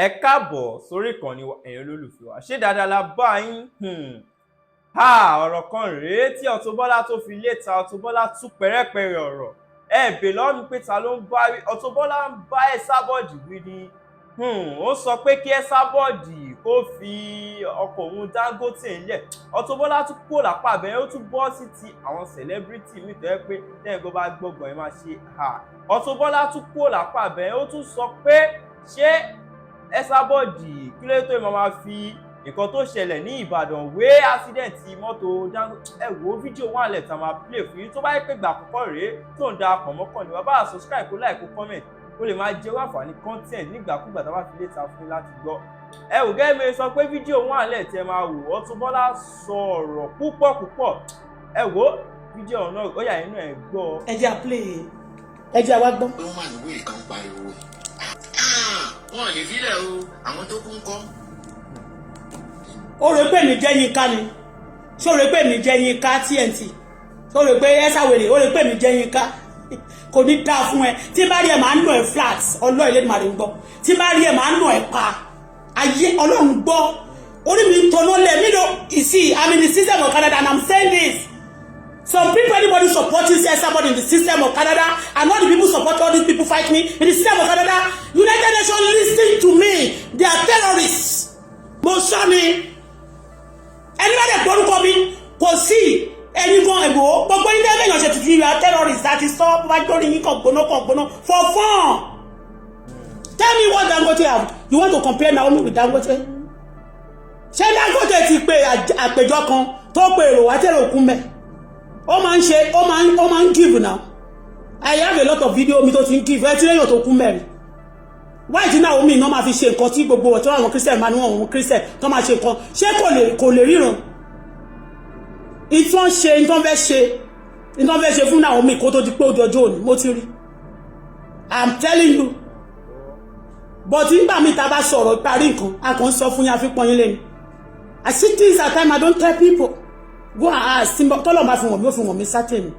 ẹ káàbọ̀ sórí ìkànnì ẹ̀yin olólùfẹ́ wa. Ṣé dáadáa la bá yín? Ọ̀rọ̀ kan rèé tí Auto Bola tó fi léta. Auto Bola tú pẹ̀rẹ́pẹ̀rẹ̀ ọ̀rọ̀. Ẹ bè lọ́wọ́ mi pé ta ló ń bá wí. Auto Bola ń bá Esabod wí ni. Ó sọ pé kí Esabod kó fi ọkọ̀ òun Dangote ńlẹ̀. Auto Bola tún kó lápá bẹ́ẹ̀, ó tún bọ́ sí ti àwọn celebrity mi tó yẹ pé lẹ́yìn tó bá gbọ́gbọ̀n ẹ máa ṣe Auto Bola tún kó lápá bẹ́ẹ̀, ó tún sọ pé ṣé Esabod kí ló tó máa fi nǹkan tó ṣẹlẹ̀ ní Ìbàdàn wé ásídẹ̀ǹtì mọ́tò Dangote. Ẹ wo fídíò wọn àlẹ̀ tá máa play fún yín. Tó bá yẹ pé ìgbà àkọ́kọ́ rèé tó ń darapọ̀ mọ́kàn ní wa, bá subscribe kó like kó comment kó lè máa jẹ́ àǹfààní content nígbàkúgbà tá bá fi léta fún láti gbọ́. Ẹ wò gẹ́gẹ́ bí sọ pé fídíò wọn àlẹ̀ tẹ máa wò. Auto Bola sọ ọ̀rọ̀ púpọ̀. Ẹ wo fídíò náà ó yá inú ẹ̀ gbọ́. Ẹ jẹ́ play, ẹ jẹ́ wá gbọ́. Wọ́n máa ní wíìlì kan pariwo. Wọ́n lè fílẹ̀ o, àwọn tó kún kọ́. Ó rò pé mi jẹ́ Yínká ni. Ṣé ó rò pé mi jẹ́ Yínká TNT? Ṣé ó rò pé Ẹ̀sàwèrè ó rò pé mi jẹ́ Yínká? Kò ní dáa fún ẹ. Tí bá rí ẹ máa ń nù ẹ flat, Ọlọ́run lè máa rí gbọ́. Tí bá rí ẹ máa ń nù ẹ pa. Ayé Ọlọ́run gbọ́. Orí mi tọ̀nà lẹ̀ mí ló. You see, I'm in the system of Canada and I'm saying this. Some people, anybody supporting Esabod in the system of Canada, and all the people support all these people fight me in the system of Canada. United Nations listen to me. They are terrorists. Mosani. Anybody gbórúkọ mi kò sí ẹni gan ẹ̀gbọ́. Gbogbo ilé ẹ̀yàn ṣe tuntun you are terrorists. That is all. Why don't you kan gbóná for fun? Tell me what Dangote have. You want to compare Naomi with Dangote? Ṣé Dangote ti pé àpèjọ kan tó pé èrò wá tẹ̀rọ òkú mẹ́? Ó máa ń give now. I have a lot of video mi tó ti ń give. Ẹ ti lẹ́yìn tó kú mẹ́rin. Why ti Naomi náà máa fi ṣe nǹkan tí gbogbo ọ̀tọ́ àwọn Christian máa ní wọn Christian tó máa ṣe nǹkan. Ṣé kò lè ríran? Ìtàn fẹ́ ṣe fún Naomi kó tó di pé ó dọjọ́ òní. Mo ti rí. I'm telling you. But nígbà mi ta bá sọ̀rọ̀ parí nǹkan, a kàn sọ fún yín a fi pọ́n yín lẹ́nu. I see things at time I don't tell people. Go and ask tọ́lọ̀ máa fi wọ̀n mi ó fi wọ̀n mi sátẹ̀mì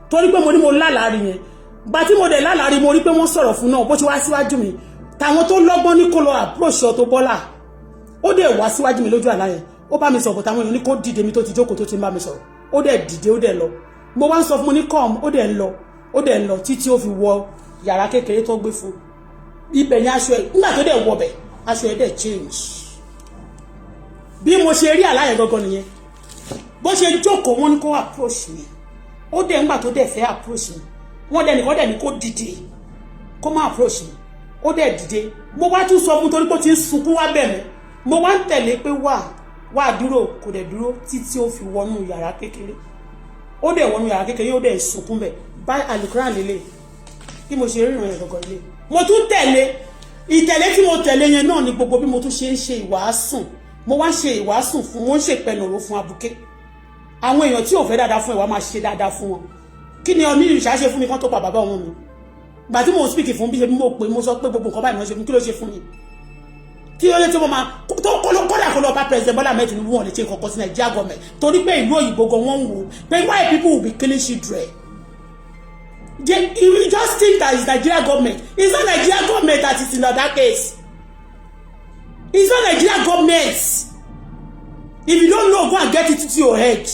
torí pé mo ní mo lálàárí yẹn gba tí mo dẹ̀ lálàárí mo rí pé wọ́n sọ̀rọ̀ fún náà bó ṣe wá síwájú mi táwọn tó lọ́gbọ́n ní kó lọ approach Auto Bola ó dẹ̀ wá síwájú mi lójú àlá yẹn ó bá mi sọ̀rọ̀ táwọn èèyàn ní kó dìde mi tó ti jókòó tó ti ń bá mi sọ̀rọ̀ ó dẹ̀ dìde ó dẹ̀ lọ mo wá ń sọ fún mo ní come ó dẹ̀ ń lọ títí ó fi wọ yàrá kékeré tó gbé fún ibẹ̀ ní aṣọ ẹ̀ nígbà tó dẹ̀ wọ bẹ̀ aṣọ ẹ̀ dẹ̀ change bí mo ṣe rí àlá yẹn gangan nìyẹn bó ṣe jókòó wọ́n ní kó approach mi ó dẹ̀ ńgbà tó dẹ̀ fẹ́ approach mi wọ́n dẹ̀ nìkan dẹ̀ ní kó dìde kó má approach mi ó dẹ̀ dìde mo wá tún sọ fún torí pé ó ti ń sunkún wá bẹ̀ mí mo wá ń tẹ̀lé pé wà dúró kò dẹ̀ dúró títí ó fi wọnú yàrá kékeré ó dẹ̀ wọnú yàrá kékeré ó dẹ̀ sunkún bẹ̀ bá àlùkùránì lélẹ̀ bí mo ṣe rí ìrìn ẹ̀gọ̀gọ̀ lé mo tún tẹ̀lé ìtẹ̀lé tí mo tẹ̀lé yẹn náà ni gbogbo bí mo tún ṣe ń ṣe ìwàásùn mo wá ṣe ìwàásùn fún mo ń ṣèpẹnùrò fún abuké àwọn èèyàn tí ò fẹ́ dáadáa fún ẹ wá máa ṣe dáadáa fún wọn kí ni ọní ìṣá ṣe fún mi kán tó pa bàbá wọn mi gbà tí mo speak fún bí ṣe mo pè mo sọ pé gbogbo nǹkan báyìí wọ́n ṣe fún kí ló ṣe fún mi kí ló lè tí mo máa tó kódà kó lọ bá president Bola Ahmed Tinubu wọn lè ṣe nǹkan kan sí Nigeria government torí pé ìlú òyìnbó gan wọ́n ń wò pé why people will be killing children you just think that it's Nigeria government it's not Nigeria government that is in that case it's not Nigeria government if you don't know go and get it into your head.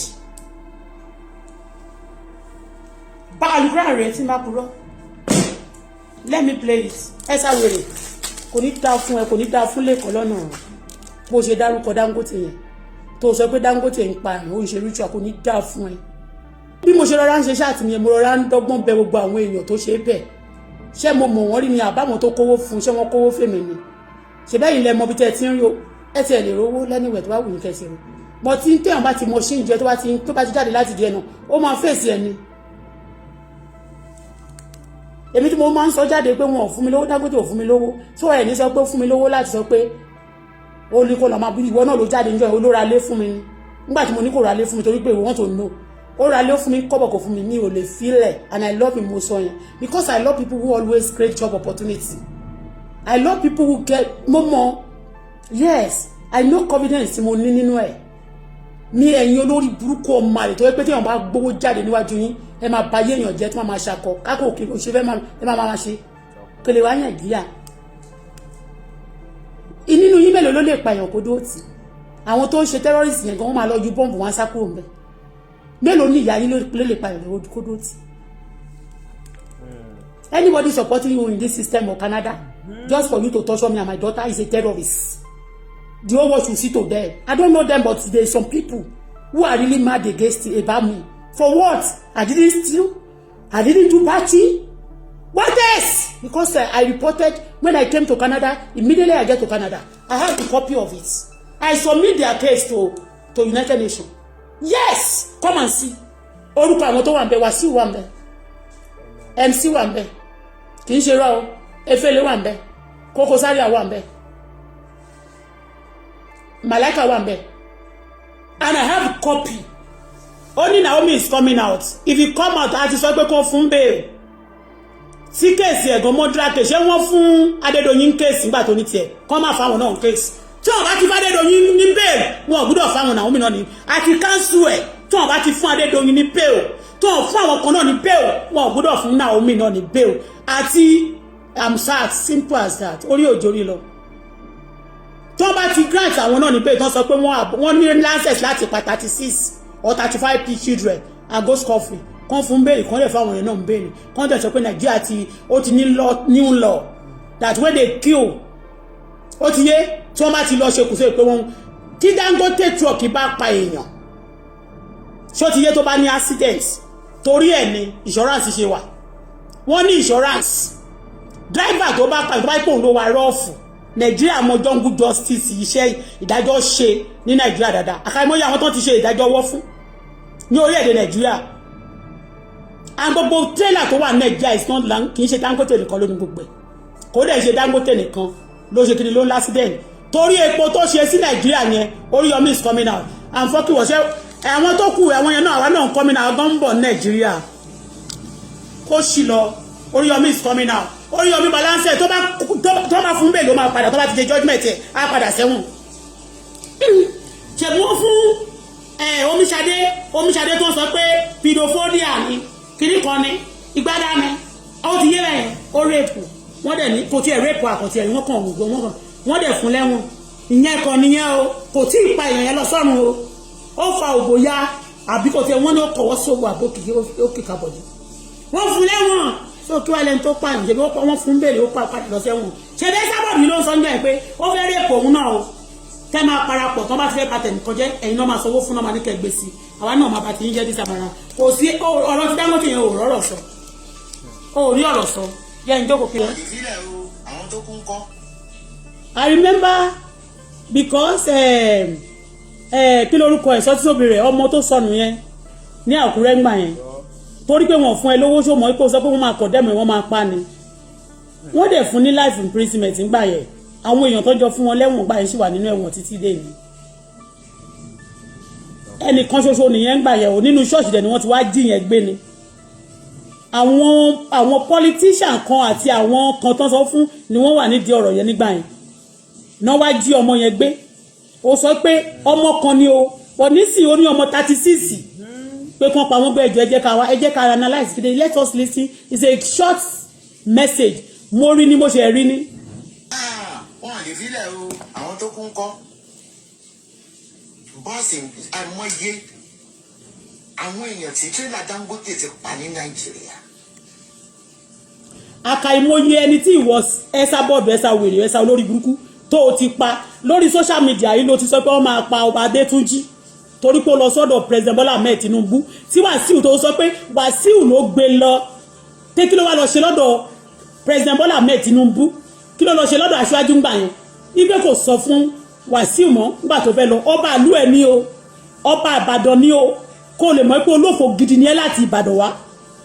Alukura rẹ̀ tí máa purọ́ let me play it Ẹ̀sàwèrè kò ní dá fún ẹ kò ní dá fún lẹ́kọ̀ọ́ lọ́nà bó ṣe dárúkọ Dangote yẹn tó sọ pé Dangote ń pa àrùn òun ṣe ritual kò ní dá fún ẹ bí mo ṣe rọra ń ṣe ṣáàtì yẹn mo rọra ń dọ́gbọ́n bẹ gbogbo àwọn èèyàn tó ṣe bẹ́ẹ̀ ṣé mo mọ̀ wọ́n rí ni àbáwọn tó kówó fún ṣé wọ́n kówó fèmí ni ṣe bẹ́ẹ̀ ilẹ̀ mọ bí tẹ́ ti ń rí ẹ ti ẹ̀ lè rówó lẹ́niwẹ̀ tó bá wù ní kẹsì rẹ̀ mọ tí ń tẹ̀wọ̀n bá ti mọ ṣí ìjẹ tó bá ti jáde láti di ẹnu ó máa fèsì ẹni èmi tí mo máa ń sọ jáde pé wọn ò fún mi lówó Dangote ò fún mi lówó tó ẹ̀ ní sọ pé ó fún mi lówó láti sọ pé ó ní kó lọ máa bí ìwọ náà ló jáde níjọ́ olóra lé fún mi ni nígbà tí mo ní kó ra lé fún mi torí pé ìwọ wọn tó know ó ra lé fún mi kọ́bọ̀ kò fún mi mi ò lè feel and I love him mo sọ yẹn because I love people who always create job opportunity I love people who get momo yes I know confidence tí mo ní nínú ẹ̀ ní ẹ̀yin olórí burúkú ọmọ rẹ̀ tó yẹ pé téèyàn bá gbówó jáde níwájú yín ẹ máa ba yéèyàn jẹ́ tí wọ́n máa ṣakọ kákò òkè òṣè fẹ́ máa ṣe kele wá Nàìjíríà ló lè pààyàn kó dóòtì àwọn tó ń ṣe terrorist yẹn gan wọ́n máa lọ ju bọ́ǹbù wọn sá kúrò ńbẹ̀ mélòó ní ìyá yín ló lè pààyàn kó dóòtì. Anybody supporting you in this system of Canada just for you to torture me and my daughter is a terrorist. The whole world should see to them. I don't know them, but there's some people who are really mad against about me. For what? I didn't steal. I didn't do party. What else? Because I reported when I came to Canada. Immediately I get to Canada, I have the copy of it. I submit their case to United Nations. Yes, come and see. Orúkọ àwọn tó wà ńbẹ̀, Wasiu wà ńbẹ̀, MC wà ńbẹ̀, kì í ṣe rọ o, Efele wà ńbẹ̀, Koko Zaria wà ńbẹ̀, Malaika wà ńbẹ̀, and I have copy. Only Naomi is coming out. If you come out, àti sọ pé kó fún bail. Tí kéèsì ẹ̀gàn mọ́dúrà kéèsì, ṣé wọ́n fún Adédoyin kéèsì nígbà tó ní tiẹ̀, kọ́ máa fáwọn náà kéèsì. Tí wọ́n bá ti fún Adédoyin ní bail, wọn ò gbọ́dọ̀ fáwọn Naomi náà ní. Àti cancel ẹ̀, tí wọ́n bá ti fún Adédoyin ní bail, tí wọ́n fún àwọn kan náà ní bail, wọn ò gbọ́dọ̀ fún Naomi náà ní bail. Àti Amsat, simple as that, orí òjòrí lọ. Tí wọ́n bá ti grant àwọn náà ní bail, tí wọ́n sọ pé wọ́n ní license láti pa 36 or 35 children and go school free. Kan fún bail, kan lè fáwọn yẹn náà ń bail. Kan dẹ̀ sọ pé Nàìjíríà ti ó ti ní new law that when they kill ó ti yé tí wọ́n bá ti lọ ṣe kù sí pé wọ́n tí Dangote truck bá pa èèyàn ṣó ti yé tó bá ní accident torí ẹ̀ ni insurance ṣe wà. Wọ́n ní insurance driver tó bá pa tó bá pòun ló wà rọ́ọ̀fù Nàìjíríà mọ jungle justice iṣẹ́ ìdájọ́ ṣe ní Nàìjíríà dáadáa àkàìmọye àwọn tó ti ṣe ìdájọ́ wọ́ fún ní orílẹ̀-èdè Nàìjíríà and gbogbo trailer tó wà ní Nàìjíríà is not long kì í ṣe Dangote nìkan ló ní gbogbo ẹ̀ kò dẹ̀ ṣe Dangote nìkan ló ṣe kí ni ló ń l'accident torí epo tó ṣe sí Nàìjíríà yẹn Oríyọmí is coming out and fọ́kì wọ̀ṣẹ́ àwọn tó kù àwọn yẹn náà àwọn náà coming out gan ń bọ̀ ní Nàìjíríà kó sì lọ Oríyọmí is coming out Oríyọmí balance tó bá fún bẹ́ẹ̀ ló máa padà tó bá ti ṣe judgement ẹ̀ á padà sẹ́wọ̀n ṣẹ̀gbọ́n fún Omiṣadé tó sọ pé pedophilia ni kìnnì kan ni ìgbádá ni ó ti yé bẹ́ẹ̀ ó rèpù wọ́n dẹ̀ ní kò tí ẹ̀ rèpù àkọ́tí ẹ̀ wọ́n kàn wọ́n dẹ̀ fún lẹ́wọ̀n ìyẹn kan nìyẹn o kò tí ì pa èèyàn yẹn lọ sọ́run o ó fa òbò ya àbí kò tí ẹ̀ wọ́n ní ó kọ̀wọ́ sówó àbókì ó kìkà bọ̀dì wọ́n fún lẹ́wọ̀n tó kí wọ́n lẹ́nu tó pààyàn ṣe bí wọ́n fún bẹ́ẹ̀ ó padà lọ sẹ́wọ̀n ṣe bẹ́ẹ̀ Esabod ló ń sọ nígbà pé ó fẹ́ rèpù òun náà o tẹ́ máa parapọ̀ tó bá ti fẹ́ patẹ̀ nìkan jẹ́ ẹ̀yin náà máa sanwó fún náà máa ní kẹgbẹ́ sí àwa náà máa bá ti ń jẹ́ dísàbàrà kò sí ọ̀rọ̀ tí Dangote yẹn ò rọ̀rọ̀ sọ ò rí ọ̀rọ̀ sọ yẹn ń jókòó kí lọ. I remember because kí lórúkọ ẹ̀ sọ́tí sóbì rẹ̀ ọmọ tó sọnù yẹn ní Àkúrẹ́ ńgbà yẹn torí pé wọ́n fún ẹ lówó ṣó mọ́ ipò sọ pé wọ́n máa kọ̀ dẹ́mọ̀ wọ́n máa pa ni wọ́n dẹ̀ fún ní life imprisonment ńgbà yẹn àwọn èèyàn tó jọ fún wọn lẹ́wọ̀n gbà yẹn sì wà nínú ẹ̀wọ̀n títí dé ní ẹnìkan ṣoṣo nìyẹn gbà yẹn o nínú ṣọ́ọ̀ṣì dẹ̀ ni wọ́n ti wá jí yẹn gbé ni àwọn politician kan àti àwọn kan tó sọ fún ni wọ́n wà nídìí ọ̀rọ̀ yẹn nígbà yẹn náà wá jí ọmọ yẹn gbé ó sọ pé ọmọ kan ni o pọ̀ nísìnyí ó ní ọmọ 36 pé kàn pa wọ́n gbé ẹjọ́ ẹ jẹ́ ká analyse today let us listen it's a short message mo rí ni mo ṣe rí ni. Wọ́n lè filẹ̀ o àwọn tó kún kọ́ bọ́ọ̀sì àìmọye àwọn èèyàn tí tírélà Dangote ti pa ní Nàìjíríà. Àkàìmọye ẹni tí ìwọ Esabod ẹ̀sà wèrè ẹ̀sà olórí burúkú tó o ti pa lórí social media yìí ló ti sọ pé wọ́n máa pa ọba Adétúnjí torí pé ó lọ sọ́dọ̀ President Bola Ahmed Tinubu tí Wàsíù tó sọ pé Wàsíù ló gbé lọ pé kí ló wá lọ ṣe lọ́dọ̀ President Bola Ahmed Tinubu kí ló lọ ṣe lọ́dọ̀ aṣáájú ńgbà yẹn ibẹ̀ kò sọ fún Wàsíù mọ́ nígbà tó fẹ́ lọ ọba ìlú ẹ̀ ní o ọba Ìbàdàn ní o kó lè mọ̀ pé olófò gidi ni ẹ́ láti Ìbàdàn wá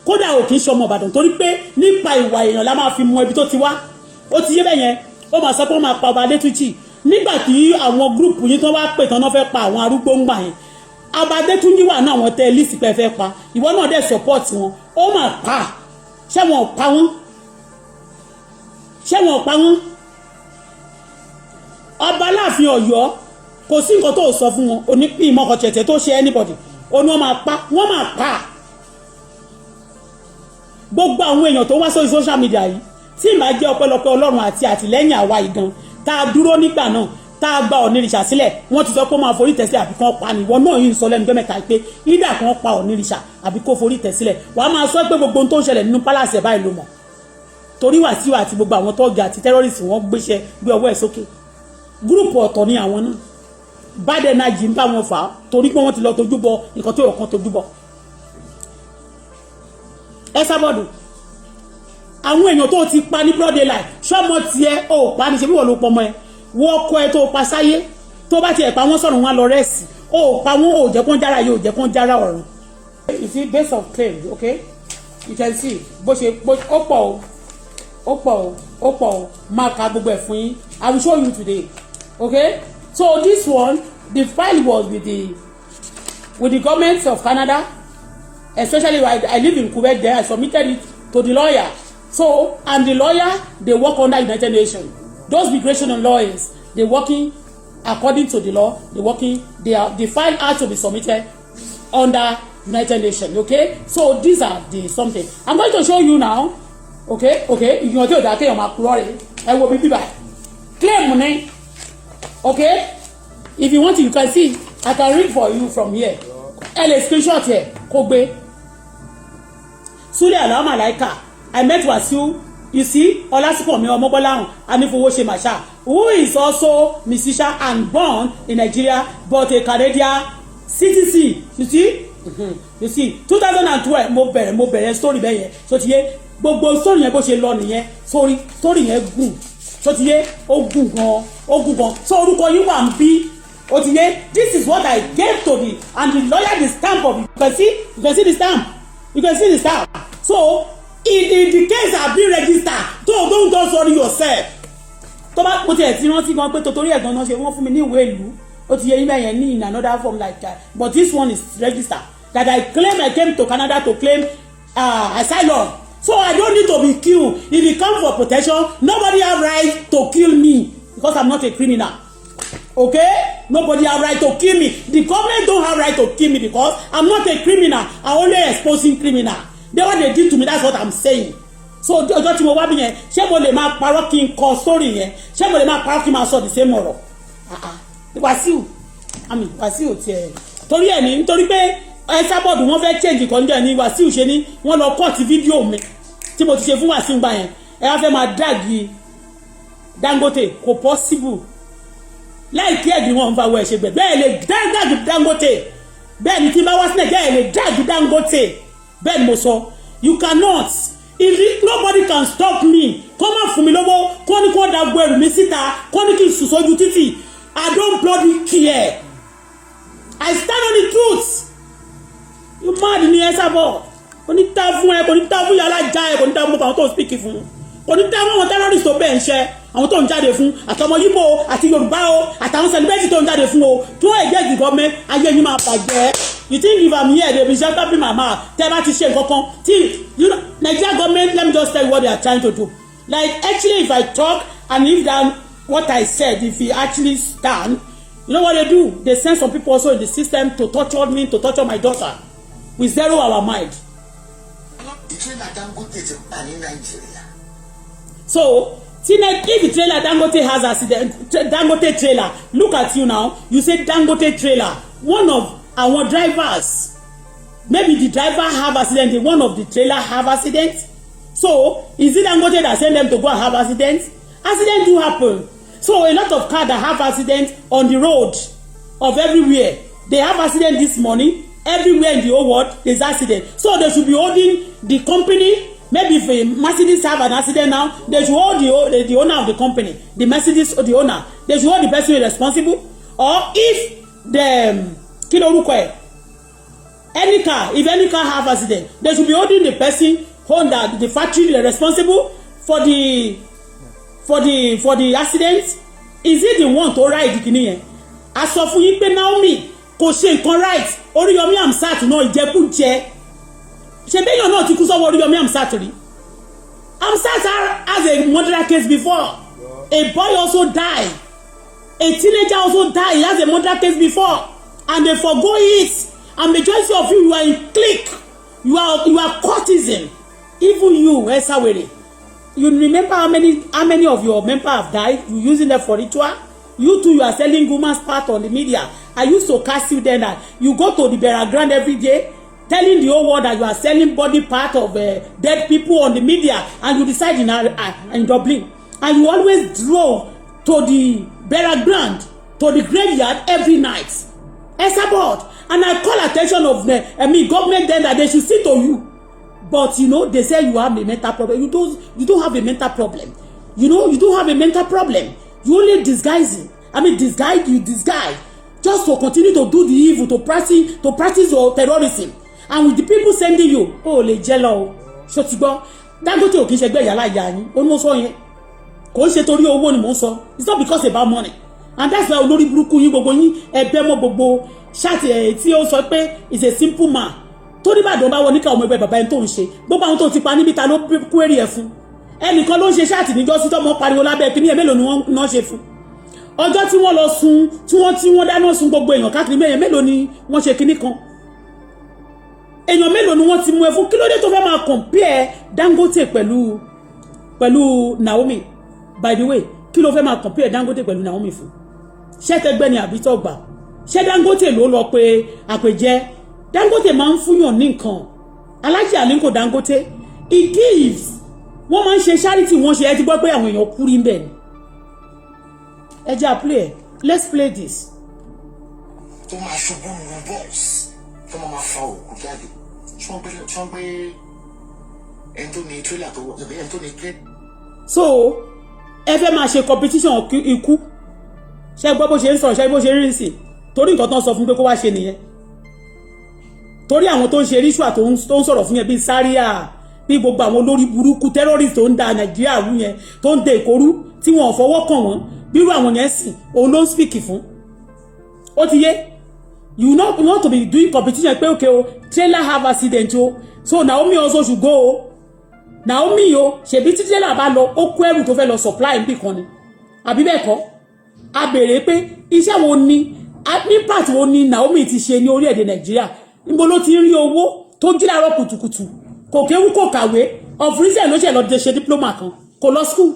kódà ò kì í ṣọmọ Ìbàdàn torí pé nípa ìwà èèyàn la máa fi mọ ibi tó ti wá ó ti yé bẹ́ẹ̀ yẹn ó máa sọ pé wọ́n máa pa ọba Adétúnjì nígbà tí àwọn gúrùpù yìí tó wá pè tán náà fẹ́ pa àwọn arúgbó ńgbà yẹn ọba Adétúnjì wà náà àwọn tẹ lísì pé fẹ́ pa ìwọ náà dẹ̀ support wọn ó máa pa ṣé wọn ò pa wọn ọba Aláàfin Ọ̀yọ́ kò sí nǹkan tó sọ fún wọn onípín ìmọ̀kànṣẹ̀tẹ̀ tó ṣe anybody ó ní wọ́n máa pa gbogbo àwọn èèyàn tó wá sórí social media yìí tí ìmá jẹ́ ọpẹ́lọpẹ́ Ọlọ́run àti àtìlẹ́yìn àwa ìgan tá a dúró nígbà náà tá a gba onírìṣà sílẹ̀ wọ́n ti sọ pé ó máa forí tẹ̀sílẹ̀ àbí kan pa ni ìwọ náà yìí ń sọ lẹ́nu gbẹ́ mẹ́ta pé ìdá kan pa onírìṣà àbí kó forí tẹ̀sílẹ̀ wàá máa sọ pé gbogbo ohun tó ń ṣẹlẹ̀ nínú pálásì ẹ̀ báyìí ló mọ̀ torí Wàsíù àti gbogbo àwọn tọ́ọ̀gì àti tẹ́rọ́rìsì wọ́n gbéṣẹ́ gbé ọwọ́ ẹ̀ sókè gúrùpù ọ̀tọ̀ ni àwọn náà bad energy ń bá wọn fà á torí pé wọ́n ti lọ tójú bọ nǹkan tó yọ kan tójú bọ. Esabod àwọn èèyàn tó ti pa ní broad daylight ṣọ́mọ tiẹ̀ ò pa ní ṣe bí wọ́n ló pọmọ ẹ wọ́n kọ́ ẹ tó pa sáyé tó bá tiẹ̀ pa wọ́n sọ̀rọ̀ wọn lọ rẹ́ẹ̀sì ò pa wọ́n ò jẹ́ kó ń jára yóò jẹ́ kó ń jára ọ̀run. you see base of claim okay you can see bó ṣe ó pọ̀ o máa ka gbogbo ẹ̀ fún yín I will show you today okay so this one the file was with the government of Canada especially I live in Quebec there I submitted it to the lawyer so and the lawyer they work under United Nations those migration lawyers they working according to the law the file has to be submitted under United Nations okay so these are the something I'm going to show you now okay ìyàn tí ò dá kéèyàn máa kúrò rẹ̀ ẹ wo bíbí báyìí claim ni okay if you want to you can see I can read for you from here ẹ lè screenshot ẹ kó gbé Sule Alao Malaika I met Wasiu you see Ọlásùnkànmí Ọmọbọ́láhùn Anífowóṣe Marshal who is also musician and born in Nigeria but a Canadian citizen you see 2012 mo bẹ̀rẹ̀ story bẹ́ẹ̀ yẹn so ti yé gbogbo story yẹn bó ṣe lọ nìyẹn story yẹn gùn so ti yé ó gùn gan so orúkọ yín wà ń bí ó ti yé this is what I gave to the and the lawyer the stamp of it you can see the stamp so in the case have been registered don't worry yourself tó bá mo tiẹ̀ ti rántí gan pé torí ẹ̀gbọ́n náà ṣe wọ́n fún mi ní ìwé ìlú ó ti yé yín bẹ́ẹ̀ yẹn ní in another form like that but this one is registered that I claim I came to Canada to claim asylum. So I don't need to be killed. If you come for protection, nobody have right to kill me because I'm not a criminal. Okay? Nobody have right to kill me. The government don't have right to kill me because I'm not a criminal. I'm only exposing criminal. Then what they did to me, that's what I'm saying. So ọjọ́ tí mo wá bí yẹn, ṣé mo lè máa parọ́ kí n kọ story yẹn? Ṣé mo lè máa parọ́ kí n máa sọ the same ọ̀rọ̀? Wàsíù tiẹ̀. Torí ẹ̀ ní nítorí pé Esabod wọ́n fẹ́ change content ní Wàsíù ṣe ní wọ́n lọ cut fídíò mi tí mo ti ṣe fún Wàsíù gbà yẹn ẹ wá fẹ́ máa dàgì Dangote kò possible láìkí ẹ̀gbìn wọn fa wọ ẹ̀ ṣe gbẹ̀ bẹ́ẹ̀ lè dàgì Dangote bẹ́ẹ̀ ni tí bá wá sílẹ̀ bẹ́ẹ̀ lè dàgì Dangote bẹ́ẹ̀ ni mo sọ you cannot if nobody can stop me kó má fún mi lọ́wọ́ kó ní kó dàgbò ẹrù mi síta kó ní kí n sùn sójú títì I don't bloody care I stand on the truth. You mad ni Esabod kò ní ta fún ẹ kò ní ta fún yàrá já ẹ kò ní ta fún àwọn tó ń speak fún kò ní ta fún àwọn terrorist tó bẹ́ẹ̀ ń ṣe àwọn tó ń jáde fún àtọmọ Yíbò àti Yorùbá o àtàwọn celebrity tó ń jáde fún o tó ẹ̀jẹ̀ the government ayé yín máa bàjẹ́ you think if I'm here they be just tapping my mouth tẹ́ bá ti ṣe nǹkan kan tí you know Nigeria government let me just tell you what they are trying to do like actually if I talk and if that what I said if it actually stand you know what they do they send some people also in the system to torture me to torture my daughter. We zero our mind. So, if the trailer Dangote has accident, Dangote trailer, look at you now. You say Dangote trailer. One of our drivers, maybe the driver have accident. One of the trailer have accident. So, is it Dangote that send them to go and have accidents? Accidents do happen. So, a lot of cars that have accidents on the road of everywhere. They have accident this morning. Everywhere in the whole world there's accident so they should be holding the company maybe if a Mercedes have an accident now they should hold the owner of the company the Mercedes or the owner they should hold the person responsible or if the any car if any car have accident they should be holding the person Honda the factory responsible for the accident is it the one to ride the kini as of fún yín pé Naomi kò ṣe nǹkan right Oríyọmí Hamzat náà ìjẹkújẹ ṣe béèyàn náà ti kú sọ́wọ́ Oríyọmí Hamzat rí Hamzat has a murder case before a boy also died a teenager also died he has a murder case before and they forgo it and majority of you are in clique you are courtesan even you Esawere you remember how many of your members have died you using them for ritual You too, you are selling woman's part on the media. I used to cast you then that you go to the burial ground every day, telling the whole world that you are selling body part of dead people on the media, and you decide in Dublin, and you always drove to the burial ground, to the graveyard every night. Esabod, and I call attention of the government then that they should see to you. But you know, they say you have a mental problem. You don't have a mental problem. You know, you don't have a mental problem. You only disguise just to continue to do the evil, to practice your terrorism. And with the people sending you, oh, le jello, Ṣókí, Dangote ò kìí ṣe gbé yàrá ìyá yín, ó ní mo sọ yẹn. Kò ṣe torí owó ni mo sọ. It's not because about money. And that's why olórí burúkú yín gbogbo yín ẹ̀bẹ̀ mọ́ gbogbo ṣáàtì tí ó sọ pé is a simple man. Torí Ìbàdàn bá wọ níkà ọmọ ẹgbẹ́ bàbá ẹni tó ń ṣe. Gbogbo àwọn tó ti pa níbi ta ló query ẹ̀ fún. Ẹnìkan ló ń ṣe ṣáàtì níjọ́ sí tọ́mọ pariwo lábẹ́ kíní ẹ̀ mélòó ni wọ́n ṣe fún. Ọjọ́ tí wọ́n lọ sun tí wọ́n dáná sun gbogbo èèyàn káàkiri mẹ́yẹn mélòó ni wọ́n ṣe kíní kan. Èèyàn mélòó ni wọ́n ti mú ẹ fún. Kí ló dé tó fẹ́ máa compare Dangote pẹ̀lú Naomi? By the way, kí ló fẹ́ máa compare Dangote pẹ̀lú Naomi fún? Ṣé tẹgbẹ́ ni àbí tọ́gbà? Ṣé Dangote ló lọ pé àpèjẹ? Dangote máa ń fúnyàn ní nǹkan. Alhaji Aliko Dangote, he gives. Wọ́n máa ń ṣe charity, wọ́n ṣe ẹ ti gbọ́ pé àwọn èèyàn kú rí ń bẹ̀ ni. Ẹ jẹ́ play. Let's play this. Tó máa ṣubú lu bọ́ọ̀sì tó máa fa òkú jáde. Ṣé wọ́n gbé ẹni tó ní tírélà tó wọ̀ ẹni tó ní plane. So ẹ fẹ́ máa ṣe competition ikú. Ṣé gbọ́ bó ṣe ń sọ̀rọ̀, ṣé bó ṣe rí sí? Torí nǹkan tán sọ fún pé kó wá ṣe nìyẹn. Torí àwọn tó ń ṣe ritual tó ń sọ̀rọ̀ fún yẹn bíi Sáríà, bí gbogbo àwọn olórí burúkú terrorist tó ń da Nàìjíríà rú yẹn, tó ń de ìkórú tí wọn ò fọwọ́ kàn wọ́n, bírú àwọn yẹn sì òun ló ń speak fún. Ó ti yé? You want to be doing competition pé okay o, trailer have accident o, so Naomi also should go o. Naomi o, ṣebí tí trailer bá lọ, ó kó ẹrù tó fẹ́ lọ supply níbì kan ni. Àbí bẹ́ẹ̀ kọ́? A béèrè pé iṣẹ́ wo ni Nípa tí wo ni Naomi ti ṣe ní orílẹ̀-èdè Nàìjíríà? Níbo ló ti ń rí owó tó jí láàárọ̀ kùtùkùtù? Kò kéwú kò kàwé, of reason ló ṣe lọ ṣe diploma kan, kò lọ school.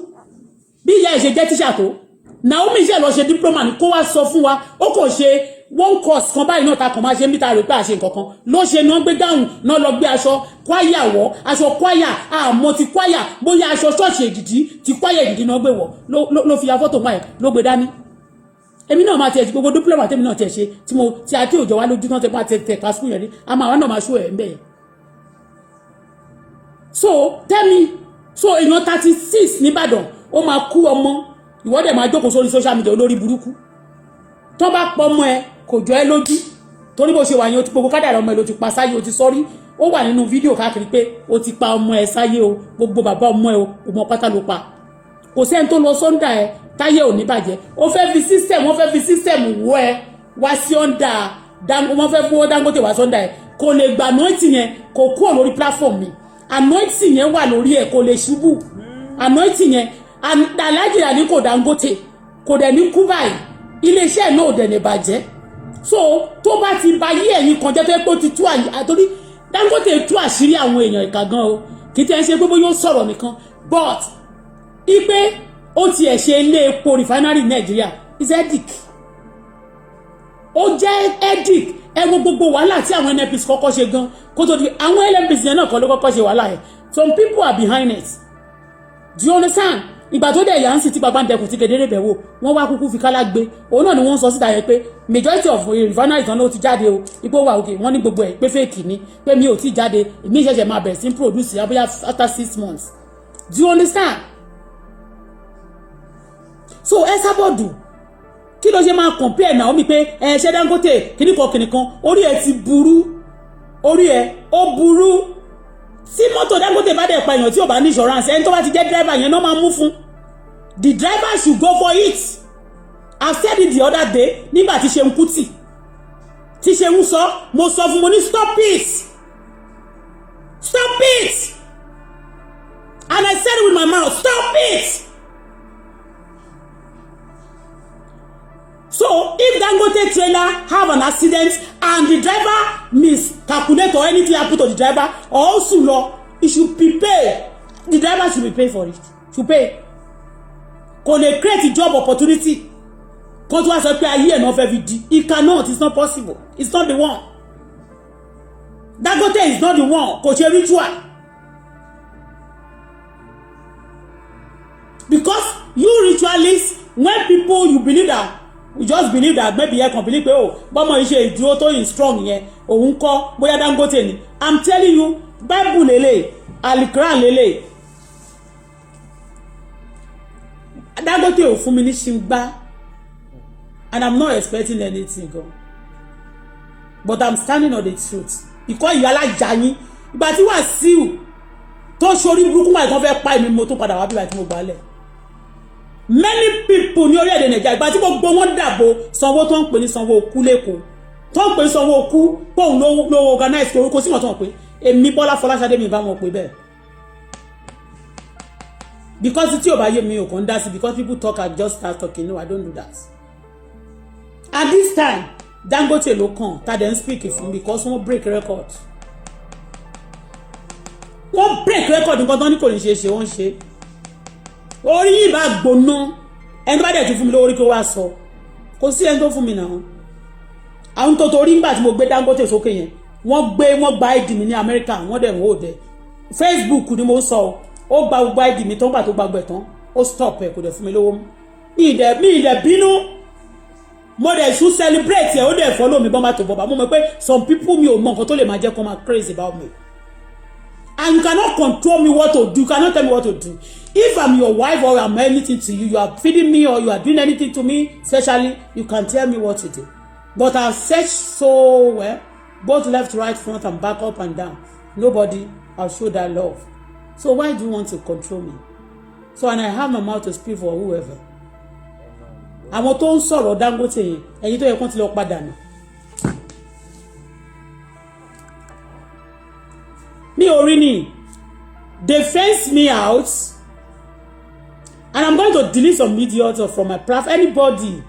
Bí ìyá ẹ̀ ṣe jẹ́ tíṣà tó, Naomi ṣe lọ ṣe diploma ní kó wá sọ fún wa, ó kò ṣe one course kan báyìí náà ta kàn máa ṣe ń bí ta rò pé àṣe nǹkan kan. Ló ṣe náà gbé gáhùn náà lọ gbé aṣọ kwaya wọ̀, aṣọ kwaya, àmọ́ ti kwaya, bóyá aṣọ ṣọ́ọ̀ṣì èdìdí ti kwaya èdìdí náà gbé wọ̀, ló fi ya fọ́tò máa ẹ̀ ló gbé dání. Èmi náà máa tiẹ̀ gbogbo diploma tèmi náà tiẹ̀ ṣe tí a tí òjò wá lójú náà tẹ máa tẹ ká school yẹn rí, a máa wá náà máa ṣó ẹ̀ ń bẹ̀ yẹn. So tell me, so èèyàn 36 nìbàdàn ó máa kú ọmọ ìwọ́dẹ̀ máa jókòó sórí social media olórí burúkú tó bá pọ̀ ọmọ ẹ kò jọ ẹ lójú torí bó ṣe wà yẹn o ti gbogbo kádàrá ọmọ ẹ ló ti pa sáyé o ti sọ́rí ó wà nínú fídíò káàkiri pé o ti pa ọmọ ẹ sáyé o gbogbo bàbá ọmọ ẹ o ọmọ pátá ló pa kò sẹ́ni tó lọ sọ́ndà ẹ táyé ò ní bàjẹ́ ó fẹ́ fi system wọ́ ẹ wá sí ọ̀ndà wọ́n fẹ́ fún Dangote wá sọ́ndà ẹ kò lè gbà anointing yẹn kò kúrò lórí platform mi anointing yẹn wà lórí ẹ kò lè ṣubú anointing yẹn Alhaji Aliko Dangote kò dẹ̀ ní kú báyìí iléeṣẹ́ náà ò dẹ̀ ní bàjẹ́ so tó bá ti ba yí ẹ̀yìn kan jẹ́ pé ó ti tú àtòrí Dangote tú àṣírí àwọn èèyàn ìka gan o kì í tẹ́ ń ṣe gbogbo yóò sọ̀rọ̀ nìkan but ipe ó ti ẹ̀ ṣe ilé epo refinery Nàìjíríà is edic ó jẹ́ edic ẹgbẹ́ gbogbo wàhálà tí àwọn NNPC kọ́kọ́ ṣe gan kó tó di àwọn NNPC yẹn náà kọ́ ló kọ́kọ́ ṣe wàhálà yẹn some people are behind it do you understand ìgbà tó dẹ̀ yà ń sì tí bàbá ń dẹkùn tí kedere bẹ̀ wò wọ́n wá kúkú fi kálá gbé òun náà ni wọ́n sọ síta yẹn pé majority of refineries kan ló ti jáde o ipò wà òkè wọ́n ní gbogbo ẹ̀ pé fake ni pé mi ò tí jáde èmi ṣẹ̀ṣẹ̀ máa bẹ̀rẹ̀ sí produce abóyá after 6 months do you understand so Esabod kí ló ṣe máa compare Naomi pé ṣe Dangote kìnnìkan orí ẹ̀ ti burú orí ẹ̀ ó burú tí mọ́tò Dangote bá dẹ̀ pa èèyàn tí ò bá ní insurance ẹni tó bá ti jẹ́ driver yẹn náà máa mú fún the driver should go for it I said it the other day nígbà tí Ṣeun Kútì tí Ṣeun sọ mo sọ fún mo ní stop it and I said it with my mouth stop it so if Dangote trailer have an accident and the driver miscalculate or anything happen to the driver or also law it should be paid the driver should be paid for it should pay kò lè create job opportunity kó tó wá sọ pé ayé ẹ̀ náà fẹ́ fi di. It cannot, it's not possible, it's not the one. Dangote is not the one. Kò ṣe ritual. Because you ritualists, when people you believe that, you just believe that maybe you can believe pé oh bọ́mọ iṣẹ́ ìdúró tó yìn strong yẹn òun kọ́ bóyá Dangote ni. I'm telling you, Bible lele, Al-Quran lele. Dangote ò fún mi ní ṣìngbá, and I'm not expecting anything go. But I'm standing on the truth. Because ìyá alájà yín ìgbà tí Wàsíù tó ṣorí burúkú máa kan fẹ́ pa èmi mo tó padà wá bí ìgbà tí mo gbálẹ̀. Many people ní orílẹ̀-èdè Nàìjíríà ìgbà tí gbogbo wọn dàbò sanwó tó ń pè ní sanwó okú lẹ́kọ̀ọ́ tó ń pè ní sanwó okú pòun ló organize orúkọ sí wọn tó ń pè èmi Bọ́lá Fọláṣadé mi bá wọn pè bẹ́ẹ̀. Because tí ò bá yé mi ò kàn dá sí because people talk and just start talking. No, I don't do that. At this time Dangote ló kàn tá dem speak fún because wọ́n break record. Wọ́n break record nǹkan tán ní kò ní ṣe wọ́n ṣe. Orí yìí bá gbóná ẹni tó bá dẹ̀ tún fún mi lórí kó wá sọ kò sí ẹni tó fún mi náà. Àwọn tó torí nígbà tí mo gbé Dangote sókè yẹn wọ́n gba ID mi ní America wọ́n dẹ̀ wò dẹ̀ Facebook ni mo sọ ó gba gbogbo ID mi tó ń gbà tó gbàgbẹ̀ tán ó stop ẹ̀ kò dẹ̀ fún mi lówó mi ìdẹ̀ bínú. Mo dey should celebrate ó dẹ̀ follow me bọ́n bá tó bọ́ba mo mọ̀ pé some people mi ò mọ nǹkan tó lè máa jẹ́ kó máa crazy about me, and you cannot control me what to do, you cannot tell me what to do. If I'm your wife or I'm anything to you, you are feeding me or you are doing anything to me especially, you can tell me what to do. But I've searched so well both left, right, front and back, up and down. Nobody I'll show that love. So why do you want to control me? So and I have my mouth to speak for whoever. Àwọn tó ń sọ̀rọ̀ Dangote yẹn ẹ̀yin tó yẹ kó ti lọ padà nù. Mi ò rí ni they fence me out and I'm going to delete some idiots from my platform. Anybody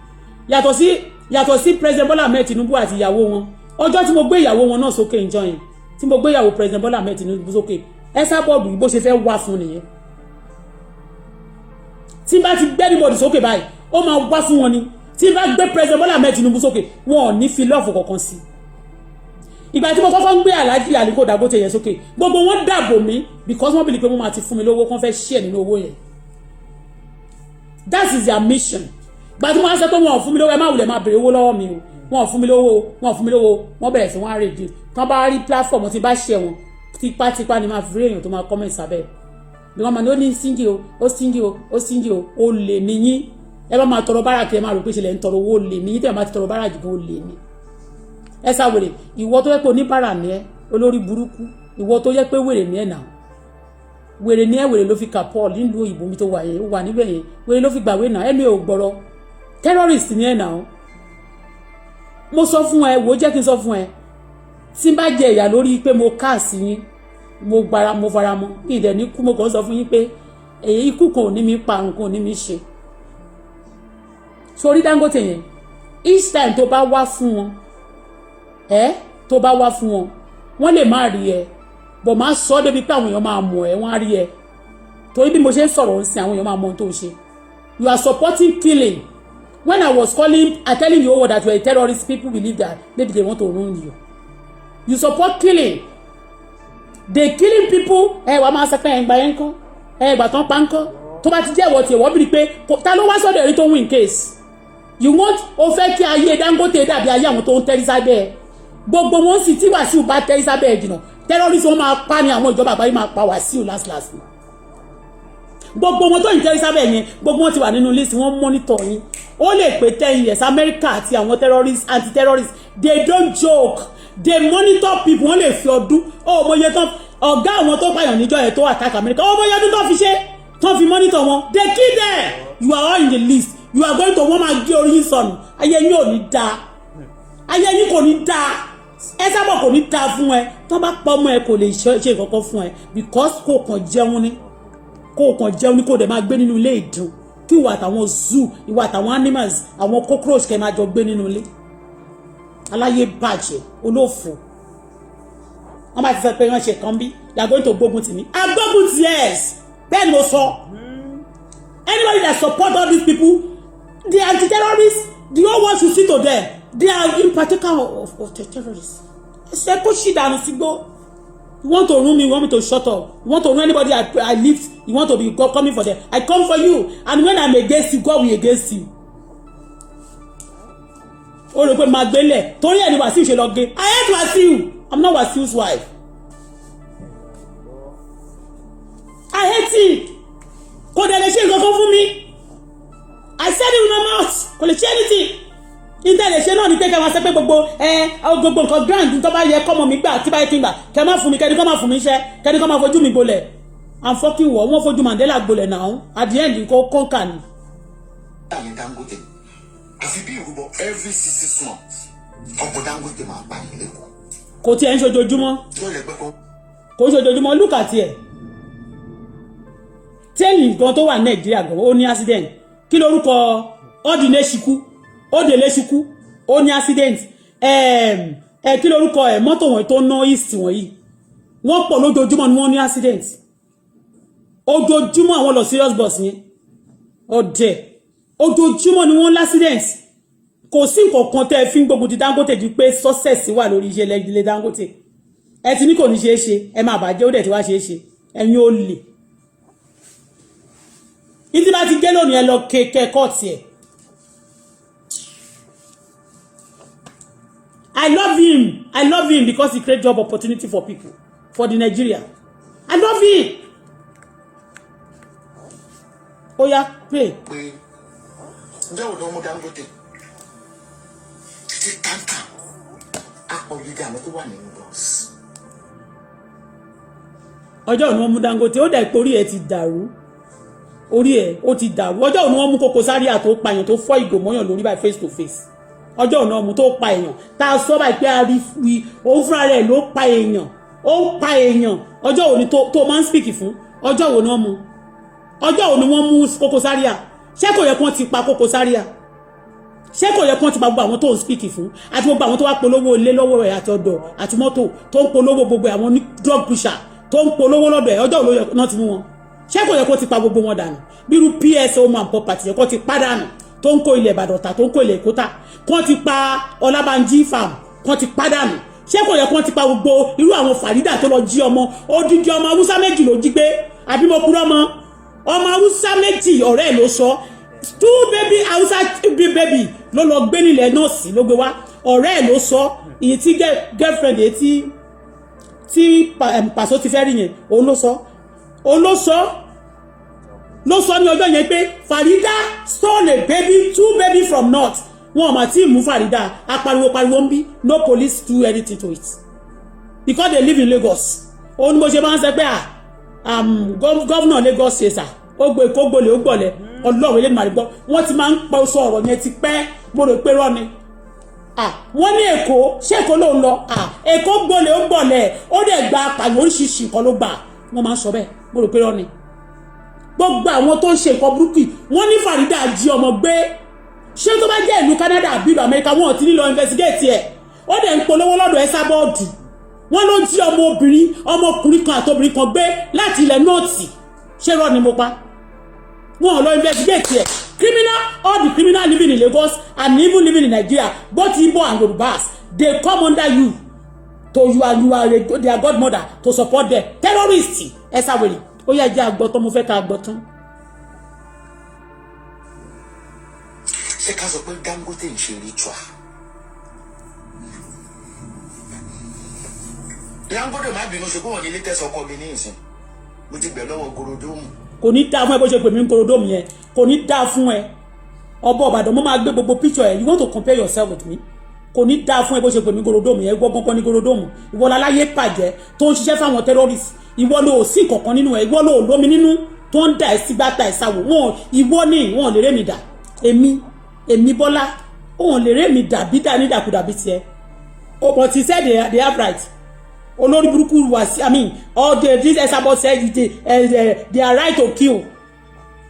yàtọ̀ sí President Bola Ahmed Tinubu àti ìyàwó wọn. Ọjọ́ tí mo gbé ìyàwó wọn náà sókè ìjọ yẹn tí mo gbé ìyàwó President Bola Ahmed Tinubu sókè Esabod bó ṣe fẹ́ wá fún nìyẹn. Tí bá ti gbé anybody sókè báyìí ó máa wá fún wọn ni. Tí bá gbé President Bola Ahmed Tinubu sókè wọn ò ní fi love kankan sí. Ìgbà tí mo kọ́kọ́ ń gbé Alhaji Aliko Dangote yẹn sókè gbogbo wọn dàbò mí because wọ́n believe pé wọ́n máa ti fún mi lówó kán fẹ́ share nínú owó yẹn. That is their mission. Ìgbà tí wọ́n á sọ pé wọn ò fún mi lówó ẹ má wulẹ̀ máa béèrè owó lọ́wọ́ mi o wọn ò fún mi lówó wọ́n bẹ̀rẹ̀ sí wọ́n á rèdí kán bá rí platform tí bá share wọn tipátipá ni máa fi rí èèyàn tó máa comment sábẹ́ bí wọ́n máa ní ó ní stingy o ó lè níyín ẹ bá máa tọrọ báràkì ẹ máa rò pé ṣẹlẹ̀ ń tọrọ owó lè níyín tẹ̀ máa ti tọrọ báràkì gan ó lè ní. Ẹ sáwèrè ìwọ tó yẹ pé oníbàárà ni ẹ olórí burúkú ìwọ tó yẹ pé wèrè ni ẹ nà wèrè ni ẹ wèrè ló fi kà Paul nílùú òyìnbó mi tó wà yẹn ó wà níbẹ̀ yẹn wèrè ló fi gbàwé nà ẹ̀mí ò gbọ́rọ̀ terrorist ni ẹ nà ó. Mo sọ fún ẹ wò ó jẹ́ kí n sọ fún ẹ tí n bá jẹ ìyà lórí pé mo káàsì yín mo fara mọ́ ìdẹ̀ ní kú mo kàn sọ fún yín pé èyí ikú kan ò ní mi pa àrùn kan ò ní mi ṣe. Sórí Dangote yẹn each time tó bá wá fún wọn tó bá wá fún wọn wọ́n lè má rí ẹ bọ̀ máa sọ débi pé àwọn èèyàn máa mọ̀ ẹ́ wọ́n á rí ẹ torí bí mo ṣe ń sọ̀rọ̀ ń sin àwọn èèyàn máa mọ̀ ohun tó ṣe. You are supporting killing. When I was telling the whole world that you are a terrorist, people believe that maybe they want to ruin you. You support killing. They killing people wàá máa sọ pé ẹ̀ǹgbà yẹn ń kọ́ ẹ̀ǹgbà tán pa ń kọ́ tó bá ti jẹ́ ìwọ tiẹ̀ wọ́n bí pé ta ló wá sọ́dọ̀ èrí tó win case. You want o fẹ́ kí ayé Dangote dàbí ayé àwọn tó ń tẹ́rí sábẹ́ ẹ̀ gbogbo wọn sì tí Wàsíù bá tẹ́rí sábẹ́ ẹ̀ jìnnà terrorist wọn máa pa ni àwọn ìjọba àgbáyé máa pa Wàsíù last gbogbo wọn tó ń tẹ́rí sábẹ́ yẹn gbogbo wọn ti wà nínú list wọn monitor yín ó lè pé 10 years America àti àwọn terrorists anti-terrorists they don't joke they monitor people wọ́n lè fi ọdún mo yẹ tán ọ̀gá àwọn tó pààyàn níjọ́ yẹn tó attack America mo yẹ ọdún tó fi ṣe tó fi monitor wọn they kill them. You are all in the list. You are going to wọ́n máa gé orí yín sọnù ayé yín ò ní dáa ayé yín kò ní dáa Esabod kò ní dáa fún ẹ tó bá pọ̀ mọ́ ẹ kò lè ṣe kankan fún ẹ because kò kàn jẹun ni kò dẹ̀ máa gbé nínú ilé ìdùn kí ìwà àtàwọn zoo ìwà àtàwọn animals àwọn cockroach kẹ́ máa jọ gbé nínú ilé aláyé bàjẹ́ olófò wọ́n bá ti sọ pé wọ́n ṣe kan bí you are going to gbógun tì mí agbógun tì yes bẹ́ẹ̀ ni mo sọ anybody that support all these people the anti-terrorists The whole world should see to them. They are in particular of the terrorists. I said, push it down, Sigbo. You want to ruin me, you want me to shut up. You want to ruin anybody I lift, you want to be coming for them. I come for you. And when I'm against you, God will against you. Oh, look at my belly. Torí ẹni Wasiu ṣe lọ gé. I hate Wasiu. I'm not Wasiu's wife. I hate it. Kò dẹ̀ lè ṣe nǹkan fún mi. I said it with my mouth. Kò lè ṣe anything. Intelligence náà ni pé kẹ́ máa ṣe pé gbogbo nǹkan grand tó bá yẹ kọ́mọ mi gbà tí bá yẹ kí n gbà kẹ́ máa fún mi kẹ́ni kọ́ máa fún mi iṣẹ́ kẹ́ni kọ́ máa fojú mi gbolẹ̀. I'm fucking war. Wọ́n fojú Mandela gbolẹ̀ náà. At the end kò kọ́ńkà ni. Dangote àfi bí ìrúbọ every 6 months ọkọ̀ Dangote máa pa ìlẹ̀ kọ́. Kò tiẹ̀ ń ṣojoojúmọ́. Kò ṣojoojúmọ́ look at it. Tẹ́lì gan tó wà Nàìjíríà gan ó ní accident. Kí lorúkọ Odile Shiku Odile Shiku ó ní accident. Kí lorúkọ mọ́tò wọn tó ná east wọ̀nyí. Wọ́n pọ̀ lójoojúmọ́ ni wọ́n ní accident. Ojoojúmọ́ àwọn lọ serious bus yẹn. Ọdẹ. Ojoojúmọ́ ni wọ́n ní accident. Kò sí nǹkan kan tẹ́ fi ń gbógun ti Dangote ju pé success wà lórí iṣẹ́ lẹ́gbẹ̀lẹ́ Dangote. Ẹ ti ní kò ní ṣeé ṣe. Ẹ máa bàjẹ́ ó dẹ̀ ti wá ṣeé ṣe. Ẹ̀yin ó lè. Ìdí bá ti gé lónìí ẹ lọ kẹ́kọ̀ọ́ tiẹ̀. I love him because he create job opportunity for people, for the Nigeria. I love him. Oh yeah, pray. Ǹjẹ́ o lọ mú Dangote? Títí táǹkà àpò lídà àwọn tó wà nínú bọ́ọ̀sì. Ọjọ́ òní wọ́n mú Dangote, ó dà pé orí ẹ̀ ti dàrú. Orí ẹ̀ ó ti dàrú. Ọjọ́ òní wọ́n mú Koko Zaria tó pa èèyàn tó fọ́ ìgò mọ́yàn lórí báyìí face to face. Ọjọ́ òní wọ́n mú tó pa èèyàn. Tá a sọ báyìí pé a rí òun fúnra rẹ̀ ló pa èèyàn. Ó pa èèyàn. Ọjọ́ òní tó máa ń speak fún. Ọjọ́ òní wọ́n mú. Ọjọ́ òní wọ́n mú Koko Zaria. Ṣé kò yẹ kó ti pa Koko Zaria? Ṣé kò yẹ kó ti pa gbogbo àwọn tó ń speak fún? Àti gbogbo àwọn tó wá polówó ilé lọ́wọ́ rẹ̀ àti ọ̀dọ̀ àti mọ́tò tó ń polówó gbogbo àwọn drug pusher tó ń polówó lọ́dọ̀ ẹ̀ ọjọ́ òní náà ti mú wọn. Ṣé kò yẹ kó ti pa gbogbo wọn dànù? Bírú PS home and property yẹ kó ti pa dànù tó ń kó ilẹ̀ Ìbàdàn ta tó ń kó ilẹ̀ Èkó ta kó ti pa Ọlábánjí farm kó ti pa dànù. Ṣé kò yẹ kó ti pa gbogbo irú àwọn Farida tó lọ jí ọmọ odidi ọmọ Haúsá méjì ló jí gbé àbí mo purọ́ mọ́ ọmọ Haúsá méjì ọ̀rẹ́ ẹ̀ ló sọ 2 baby Haúsá baby ló lọ gbé nílẹ̀ nọ́ọ̀sì ló gbé wá ọ̀rẹ́ ẹ̀ ló sọ ìyí tí girlfriend èyí tí pàṣọ ti fẹ́ rí yẹn òun ló sọ ní ọjọ́ yẹn pé Farida stole a baby 2 baby from north wọn mà tí mú Farida apariwo ń bí no police do anything to it because they live in Lagos òun mo ṣe máa ń sẹ pé governor Lagos ṣe sà ó gbé kó gbólé ó gbọ̀lẹ̀ ọlọ́run ilé ìmàlẹ́ gbọ́ wọ́n ti máa ń pọ̀ sọ ọ̀rọ̀ yẹn ti pẹ́ mo rò pé rọ́ ni wọ́n ní Èkó ṣé Èkó ló ń lọ Èkó gbólé ó gbọ̀lẹ̀ ó dẹ̀ gba apàyàn oríṣiríṣi nǹkan ló gbà wọ́n máa ń sọ bẹ́ẹ̀ mo rò pé rọ́ ni gbogbo àwọn tó ń ṣe nǹkan burúkú wọ́n ní Farida jí ọmọ gbé ṣé tó bá jẹ́ ìlú Canada àbí ìlú America wọn ò ti ní lọ investigate ẹ̀ ó dẹ̀ ń polówó lọ́dọ̀ Esabod wọ́n ló jí ọmọkùnrin kan àtobìnrin kan gbé láti ilẹ̀ nọ́ọ̀tì ṣé rọ́ ni mo pa wọn ò lọ investigate ẹ̀ all the criminal living in Lagos and even living in Nigeria both Igbo and Yorubas they come under you you are their godmother to support them terrorists Esawere ó yá jẹ́ àgbọ̀tán mo fẹ́ ká àgbọ̀tán. Ṣé ká sọ pé Dangote ń ṣe ritual? Dangote má bínú ṣe kó wọn ní ilé tẹ̀sán ọkọ mi ní ìsìn mo ti gbẹ̀ lọ́wọ́ gorodomu. Kò ní dáa fún ẹ bó ṣe pè mí gorodomu yẹn kò ní dáa fún ẹ ọba Ìbàdàn mo máa gbé gbogbo picture ẹ you want to compare yourself with me kò ní dáa fún ẹ bó ṣe pè mí gorodomu yẹn gbọ́ngbọ́n ní gorodomu ìwọ láláyé pàjẹ́ tó ń ṣiṣẹ́ fáwọn terrorists ìwọ ló ò sí kankan nínú ẹ ìwọ ló ò lómi nínú tó ń dà ẹ sígbà ta ìsàwò wọn ìwọ ní wọn lè rẹ́ mi dà èmi Bọ́lá wọn lè rẹ́ mi dà bí dà ní dàkúdà bí tiẹ̀ but he said they have right olórí burúkú was all this Esabod said they are right to kill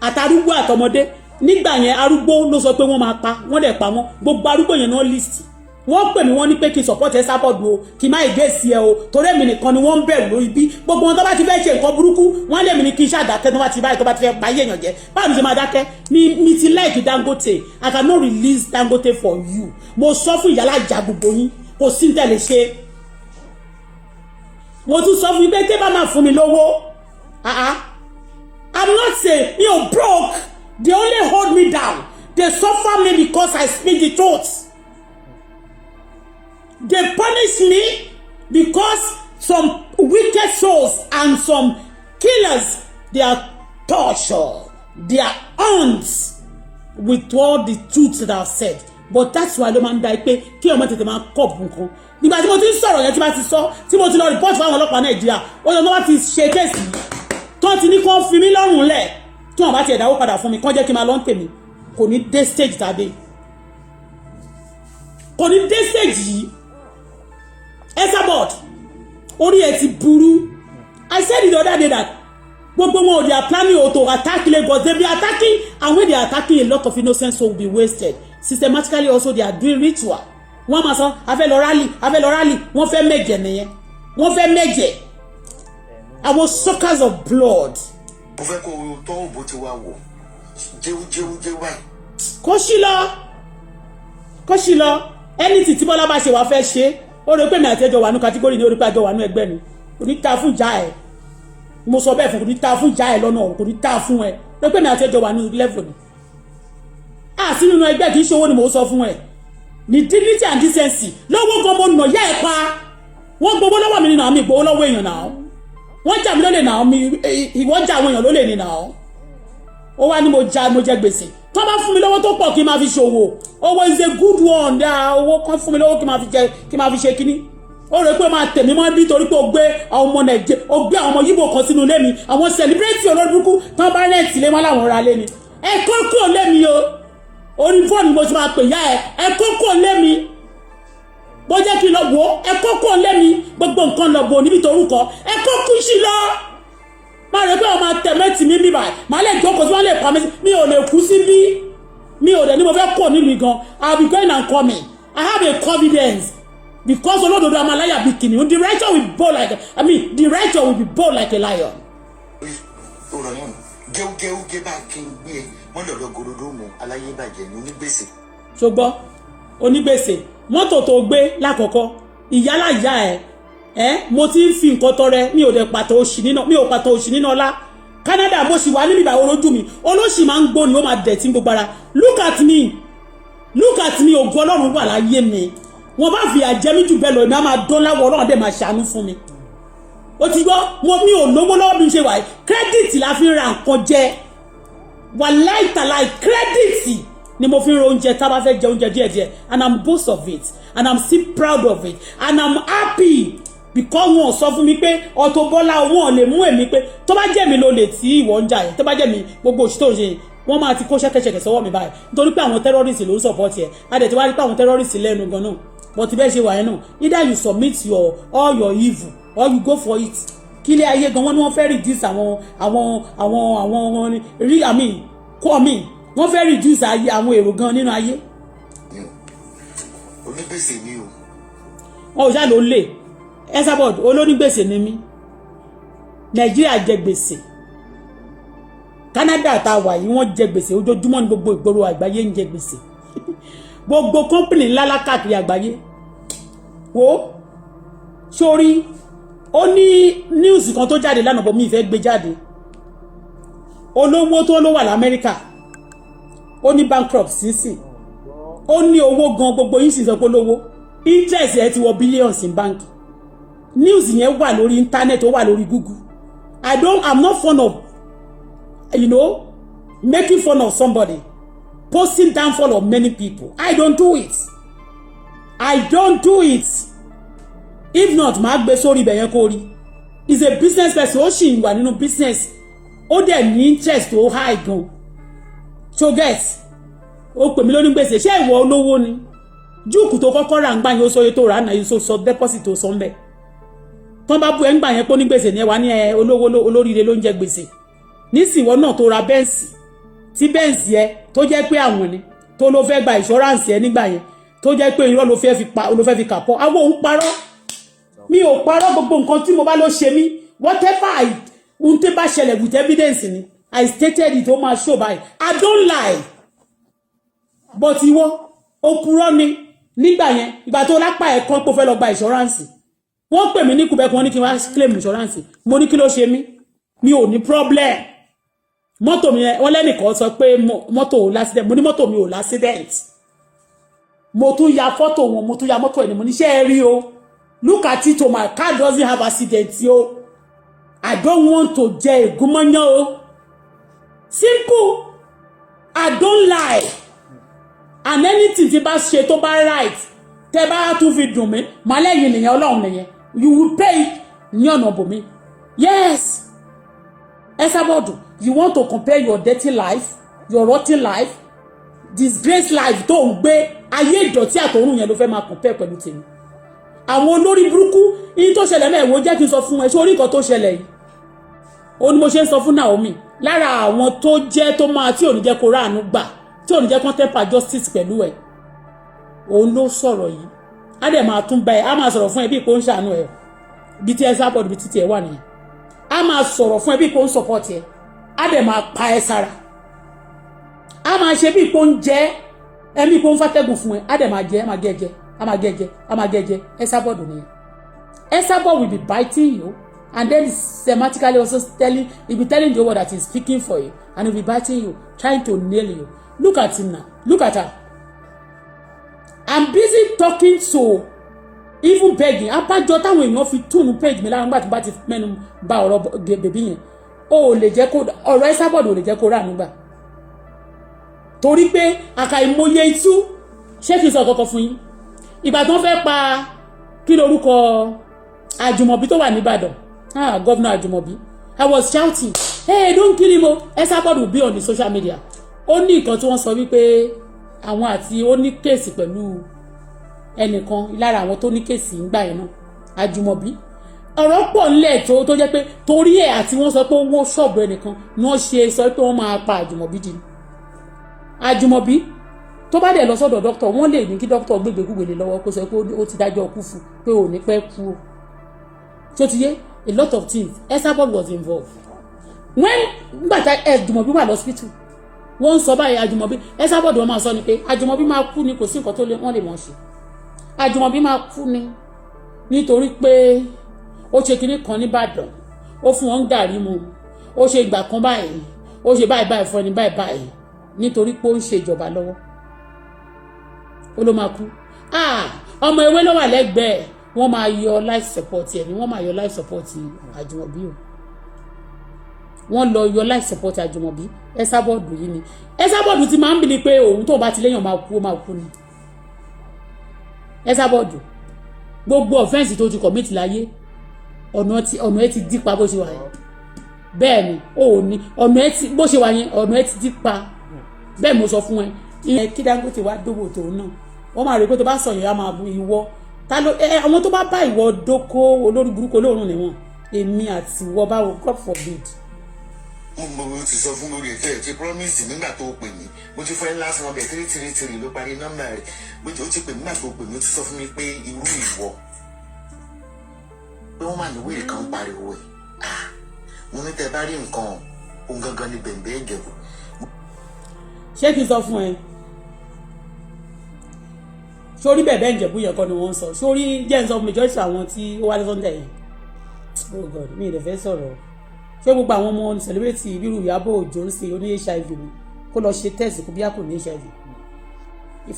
àtàrúgbó àtọmọdé nígbà yẹn arúgbó ló sọ pé wọ́n máa pa wọ́n dẹ̀ pa wọ́n gbogbo arúgbó yẹn náà list wọ́n pè mí wọ́n ní pé kí n support Esabod o kí n má ìgbésí ẹ o torí èmi nìkan ni wọ́n ń bẹ̀rù lórí bí gbogbo wọn tó bá ti fẹ́ ṣe nǹkan burúkú wọ́n lè mi ní kí n ṣàdákẹ́ tó bá ti báyìí tó bá ti fẹ́ báyé èèyàn jẹ́ báwo ni ṣe máa dákẹ́ mi ti like Dangote I cannot release Dangote for you mo sọ fún ìyálà ìjà gbogbo yín kò sí ní tẹ̀lé ṣe mo tún sọ fún yín pé tẹ́ bá máa fún mi lówó I'm not saying mi ò broke they only hold me down they suffer me because I speak the truth. They punish me because some wicked souls and some killers, they are tortured. They are haunts with all the truths that I've said. But that's why the man died. Kí ọmọ tètè máa kọ́ nǹkan. Nígbà tí mo ti ń sọ̀rọ̀ yẹn tí mo ti sọ tí mo ti lọ report fún àwọn ọlọ́pàá Nàìjíríà ó yẹ kí wọ́n ti ṣe kéèsì tó ti ní kí wọ́n fi mí lọ́rùn lẹ̀ tí wọ́n bá ti ẹ̀dáwó padà fún mi kí wọ́n jẹ́ kí n máa lọ ń tèmi kò ní dé stage tàbí kò ní dé stage yìí. Esabod orí ẹ ti burú. I said the other day that gbogbo wọn they are planning to attack Lagos. They be attacking and when they are attacking a lot of innocent souls will be wasted. Systematically also they are doing ritual. Wọ́n máa sọ afẹ́ lọ rally wọ́n fẹ́ mẹ́jẹ̀ nìyẹn wọ́n fẹ́ mẹ́jẹ̀ àwọn suckers of blood. mo fẹ́ kó o tọ́ òbó tí wàá wò jẹ́wọ́ báyìí. kó sí lọ anything tí Bọ́lá bá ṣe wàá fẹ́ ṣe ó rí pé mi àti ẹjọ́ wà ní kàtígórì ní orí pé àjọ wà ní ẹgbẹ́ ni kò ní ta fún ìjà ẹ̀ mo sọ bẹ́ẹ̀ fún kò ní ta fún ìjà ẹ̀ lọ́nà kò ní ta fún ẹ rí pé mi àti ẹjọ́ wà ní level ni sí nínú ẹgbẹ́ kì í ṣe owó ni mo sọ fún ẹ ní dignity and decency lọ́wọ́ gan mo nà yá ẹ̀ pa wọ́n gbowó lọ́wọ́ mi nínú àmì ìgbowó lọ́wọ́ èèyàn náà wọ́n jà mí lólè náà ìwọ́n jà àwọn èèyàn lólè ní náà ó wá ní mo jẹ gbèsè tó bá fún mi lọ́wọ́ tó pọ̀ kí n máa fi ṣòwò owó is a good one dáa owó kan fún mi lọ́wọ́ kí n máa fi ṣe kíní ó rẹ̀ pé máa tẹ̀mí mọ́ bí torí pé ó gbé àwọn ọmọ Nàìjíríà ó gbé àwọn ọmọ Yíbò kan sínú ilé mi àwọn celebrate olórúkú tán bá rẹ̀ǹtì lé wọn láwọn ra lé mi ẹ kókó lé mi o orí fóònù mo ti máa pè yá ẹ kókó lé mi bó jẹ́ kí n lọ wò ó ẹ kókó lé mi gbogbo nǹkan lọ bò níbi torúkọ ẹ kókó sí lọ máa rẹ̀ pé ọmọ tẹ̀mẹ́tì mi bíbà máa lè jókòó tí wọ́n lè pa mi ò lè kú sí bí mi ò dẹ̀ ní mo fẹ́ kó nílùú gan I will be going and coming I have a confidence because olódodo amalaya bí kìnìún the righteous will bow like the righteous will be bold like a lion. ọ̀rọ̀ yẹn gẹ́gẹ́ bá kí n gbé wọ́n lọ́dọ̀ gòròdó mu aláyé bàjẹ́ ní onígbèsè. ṣùgbọ́n onígbèsè mọ́tò tó gbé lákọ̀ọ́kọ́ ìyálà ìyá ẹ̀ mo ti ń fi nǹkan tọrẹ mi ò pàtó òṣì nínú ọlá Canada mo sì wà níbi ìbàwọ̀ olójú mi olóṣì máa ń gbóni ó máa dẹ̀ tí gbogbo ara look at me ògùn Ọlọ́run wà láyé mi wọ́n bá fi àjẹmí jù bẹ́ẹ̀ lọ èmi á máa dán láwọ̀ Ọlọ́run dẹ̀ máa ṣàánú fún mi ó ti gbọ́ mi ò lówó lọ́wọ́ bí n ṣe wà yìí kírẹ́dìtì la fi ń ra nǹkan jẹ wà láìtàláì kírẹ́dìtì ni mo fi ń ra oúnjẹ tá a bá fẹ́ jẹ oúnjẹ díẹ̀díẹ̀ and I'm boast of it and I'm still proud of it and I'm happy because wọn sọ fún mi pé Auto Bola wọn lè mú èmi pé tó bá jẹ́ mi ló lè tí ìwọ ń jà yẹn tó bá jẹ́ mi gbogbo òṣì tó ń ṣe wọ́n máa ti kó ṣẹ́kẹ́ṣẹkẹ̀ sọ́wọ́ mi báyìí nítorí pé àwọn terrorists ló ń support ẹ̀ adẹ̀ tí wá rí pé àwọn terrorists lẹ́nu gan náà but bẹ́ẹ̀ ṣe wà yẹn náà either you submit all your evil or you go for it kílé ayé gan wọ́n ní wọ́n fẹ́ reduce wọ́n fẹ́ reduce ayé àwọn èrò gan nínú ayé. onígbèsè ni o. wọn ò ṣáà ló lè Esabod olónígbèsè ni mí Nàìjíríà jẹ gbèsè Canada tá a wà yìí wọ́n jẹ gbèsè ojoojúmọ́ ní gbogbo ìgboro àgbáyé ń jẹ gbèsè gbogbo company ńlá lákàkiri àgbáyé wo sórí ó ní news kan tó jáde lánàá bọ́ mi ìfẹ́ gbé jáde olówó tó ló wà l'Amẹ́ríkà ó ní bankrupt sínsìn ó ní owó gan gbogbo yín sì sọ pé lówó interest ẹ ti wọ billions in bank news yẹn wà lórí internet ó wà lórí Google I'm not fond of making fun of somebody posting downfall of many people I don't do it if not máa gbé sórí ibẹ̀ yẹn kó rí is a business person ó sì wà nínú business ó dẹ̀ ní interest tó high gan so get ó pè mí lóní gbèsè ṣé ìwọ olówó ni júùkù tó kọ́kọ́ rà ń gbà yẹn ó sọ iye tó rà náà yóò sọ deposit tó sọ ń bẹ̀ tán bá bu ẹ̀ ń gbà yẹn pé ní gbèsè ni ẹ wà ní olówó olóríire ló ń jẹ gbèsè nísìnyí náà tó ra bẹ́ǹsì tí bẹ́ǹsì ẹ tó jẹ́ pé àwọn ni tó ló fẹ́ gba insurance ẹ nígbà yẹn tó jẹ́ pé irọ́ ló fẹ́ fi kàpọ̀ àwọn òun parọ́ mi ò parọ́ gbogbo nǹkan tí mo bá lọ ṣe mí whatever ohun tí bá ṣẹlẹ̀ with evidence ni I stated it ó máa show by I don't lie but ìwọ ó purọ́ ni nígbà yẹn ìgbà tó lápá ẹ̀ kan pé ó fẹ́ lọ gba insurance wọ́n pè mí ní Quebec wọ́n ní kí n wá claim insurance mo ní kí ló ṣe mí mi ò ní problem mọ́tò mi wọ́n lẹ́nìkan sọ pé mọ́tò ò l'accident mo ní mọ́tò mi ò l'accident mo tún ya fọ́tò wọn mo tún ya mọ́tò ẹni mo ní ṣé ẹ rí o look at it o my car doesn't have accident o I don't want to jẹ ègúnmọ́yán o simple I don't lie and anything tí bá ṣe tó bá right tẹ́ bá tún fi dùn mí màá lẹ́yìn nìyẹn Ọlọ́run nìyẹn you will pay ní ọ̀nà bòmí yes Esabod you want to compare your dirty life your rotten life disgrace life tó ń gbé ayé ìdọ̀tí àtọ̀run yẹn ló fẹ́ máa compare pẹ̀lú tèmi àwọn olórí burúkú yìí tó ṣẹlẹ̀ náà èwo jẹ́ kí n sọ fún ẹ ṣé orí nǹkan tó ṣẹlẹ̀ yìí ó ní mo ṣe ń sọ fún Naomi lára àwọn tó jẹ́ tó máa tí ò ní jẹ́ kó ráàánú gbà tí ò ní jẹ́ kó temper justice pẹ̀lú ẹ̀ òun ló sọ̀rọ̀ yìí á dẹ̀ máa tún bá ẹ á máa sọ̀rọ̀ fún ẹ bí ipò ń ṣàánú ẹ bí tí Esabod bí títí ẹ wà nìyẹn á máa sọ̀rọ̀ fún ẹ bí ipò ń support ẹ á dẹ̀ máa pa ẹ sára á máa ṣe bí ipò ń jẹ ẹ bí ipò ń fàtẹ́gùn fún ẹ á dẹ̀ máa jẹ ẹ máa gẹ́jẹ á máa gẹ́jẹ á máa gẹ́jẹ Esabod nìyẹn Esabod will be biting you and then semantically also he'll be telling the word that he's speaking for you and he'll be biting you trying to nail you look at him now look at her I'm busy talking to even begging abájọ táwọn èèyàn fi túnú page mi lára nígbà tí bá ti mẹ́nu bà ọ̀rọ̀ bèbí yẹn ó lè jẹ́ kó ọ̀rọ̀ Esabod ò lè jẹ́ kó rà nígbà torí pé àkàìmọye itú ṣé kìí sọ kọ́kọ́ fún yín ìgbà tó fẹ́ pa kí lorúkọ Àjùmọ̀bí tó wà ní Ìbàdàn Governor Àjùmọ̀bí I was shouting hey don't kill him o Esabod will be on the social media ó ní nǹkan tí wọ́n sọ wípé àwọn àti ó ní kéèsì pẹ̀lú ẹnìkan lára àwọn tó ní kéèsì ń gbà yẹn náà Àjùmọ̀bí ọ̀rọ̀ pọ̀ nílẹ̀ tó jẹ́ pé torí ẹ̀ àti wọ́n sọ pé owó ṣọ́ọ̀bù ẹnìkan ni wọ́n ṣe sọ pé wọ́n máa pa Àjùmọ̀bí di Àjùmọ̀bí tó bá dẹ̀ lọ sọ́dọ̀ dókítà wọ́n lè ní kí dókítà gbégbégbèlè lọ́wọ́ kó sọ pé ó ti dájọ́ kú fún pé ò ní pẹ́ kú o tó ti yé a lot of things Esabod was involved when ngbàtà Àjùmọ̀bí wà lọ́sípítù wọ́n sọ báyìí Àjùmọ̀bí Esabod wọ́n máa sọ ni pé Àjùmọ̀bí máa kú ni kò sí nǹkan tó wọ́n lè mọ̀ ṣe Àjùmọ̀bí máa kú ni nítorí pé ó ṣe kinní kan ní Ìbàdàn ó fún wọn gàrí mu ó ṣe ìgbà kan báyìí ó ṣe báyìí fún ẹni báyìí nítorí pé ó ń ṣe ìjọba lọ́wọ́ ó ló máa kú ọmọ ewé ló wà lẹ́gbẹ̀ẹ́ wọ́n máa yọ life support ẹ̀ ni wọ́n máa yọ life support Àjùmọ̀bí o wọ́n lọ yọ life support Àjùmọ̀bí Esabod yìí ni Esabod ti máa ń bìlí pé òun tó bá ti léyàn máa kú ó máa kú ni Esabod gbogbo offense tó ti commit láyé ọ̀nà ẹ ti dípa bó ṣe wà yẹn bẹ́ẹ̀ ni ó ní ọ̀nà ẹ ti bó ṣe wà yẹn ọ̀nà ẹ ti dípa bẹ́ẹ̀ mo sọ fún ẹ ìyẹn kí Dangote wá dóbò tòun náà wọ́n máa rí pé tó bá sọ yẹn á máa bu ìwọ ta ló àwọn tó bá bá ìwọ dóko olórí burúkú olóòrùn níwọ̀n èmi àti ìwọ báwo God forbid. mo ti sọ fún lórí ètò ẹ̀ ti promise nígbà tó pè mí mo ti fẹ́ last number 333 ló parí nọ́mbà rẹ̀ mo ti pè mí nígbà tó pè mí ó ti sọ fún mi pé irú ìwọ pé wọ́n máa ní wéèrè kan pariwo ẹ̀ mo ní tẹ bá rí nǹkan òun gangan ní bẹ̀m̀bẹ̀ Ìjẹ̀bú. ṣé kí n sọ fún ẹ sórí bẹ̀bẹ̀ Ìjẹ̀bú yẹn kọ́ ni wọ́n ń sọ sórí jẹ́ ń sọ majority àwọn tí ó wá lọ́sọ̀ndẹ̀ yẹn oh God mi ì lè fẹ́ sọ̀rọ̀ ṣé gbogbo àwọn ọmọ celebrity bírú Ìyábọ̀ Òjó ń ṣe oní HIV ni kó lọ ṣe test kó bí a kò ní HIV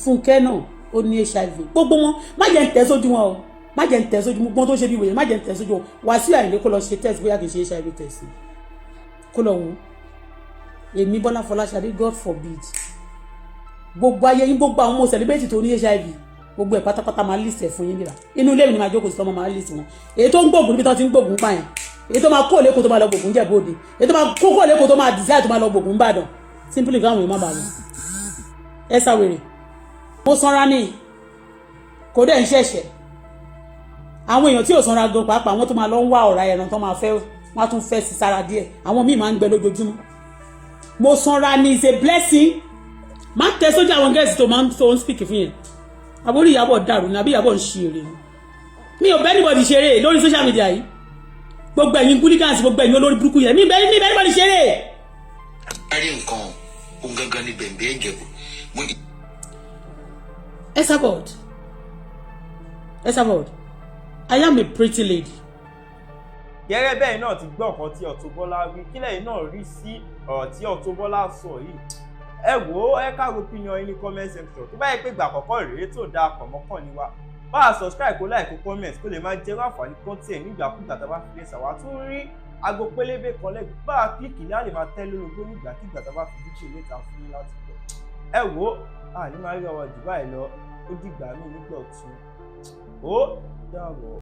Fúnkẹ́ náà ó ní HIV gbogbo wọn má jẹ́ ń tẹ̀ sójú wọn o má jẹ́ ń tẹ̀ sójú gbọ́n tó ṣe bí wèrè má jẹ́ ń tẹ̀ sójú wọn Wàsíù Àyìndé kó lọ ṣe test bóyá kì í ṣe HIV test kó lọ wò èmi Bọ́lá Fọláṣadé God forbid gbogbo ayé yín gbogbo àwọn ọmọ celebrity tó ní HIV gbogbo ẹ̀ pátápátá máa list ẹ̀ fún yín níbà inú ilé mi ni máa jókòó sí tọ́mọ máa list wọn èyí tó ń gbógun níbi tó ti ń gbógun pa yẹn èyí tó máa kó lẹ́kọ̀ọ́ tó máa lọ gbógun Ìjẹ̀bú Òde èyí tó máa kó lẹ́kọ̀ọ́ tó máa desire tó máa lọ gbógun Ìbàdàn simply káwọn èèyàn má bàa wọn ẹ sáwèrè mo sanra ní kò dẹ̀ ń ṣẹ̀ṣẹ̀ àwọn èèyàn tí ò sanra gan pàápàá wọn tó máa lọ ń wá ọ̀rá ẹran tó máa fẹ́ wọn tún fẹ́ sí sára díẹ̀ àwọn míì máa ń gbẹ lójoojúmọ́ mo sanra ní is a blessing má tẹ sójú àwọn gẹ̀ẹ́sì tó máa ń speak fún yẹn àbórí Ìyábọ̀ dàrú ní àbí Ìyábọ̀ ń ṣe èrè ni mi ò bẹ́ anybody ṣeré lórí social media yìí gbogbo ẹ̀yin gúlígánsì gbogbo ẹ̀yin olórí burúkú yẹn mi bẹ́ anybody ṣeré. kárí nǹkan òun gangan ni bẹ̀m̀bẹ̀ Ìjẹ̀bú. Esabod, I am a pretty lady. Gẹ́gẹ́ bẹ́ẹ̀ náà ti gbọ́ nǹkan tí Auto Bola wí kílẹ̀ yìí náà rí sí ọ̀rọ̀ tí Auto Bola sọ yìí. Ẹ wò ó ẹ káàró opinion yín ní comment section tó bá yẹ pé ìgbà àkọ́kọ́ rèé tó dáa pọ̀ mọ́kàn ní wa. Bá a subscribe kó like kó comment kó lè máa jẹ́ àǹfààní content nígbàkúgbà tá a bá fi lè ṣàwá tún rí aago pélébé kan lẹ́gbẹ̀ẹ́ bá a kíkì ní a lè máa tẹ́ lólobó nígbàkúgbà tá a bá fi fídíò létà fún yín láti gbọ́. Ẹ wò ó ní máa rí ọwọ́ jù báyìí lọ ó dìgbà míì nígbà ọ̀tun ó dàbọ̀.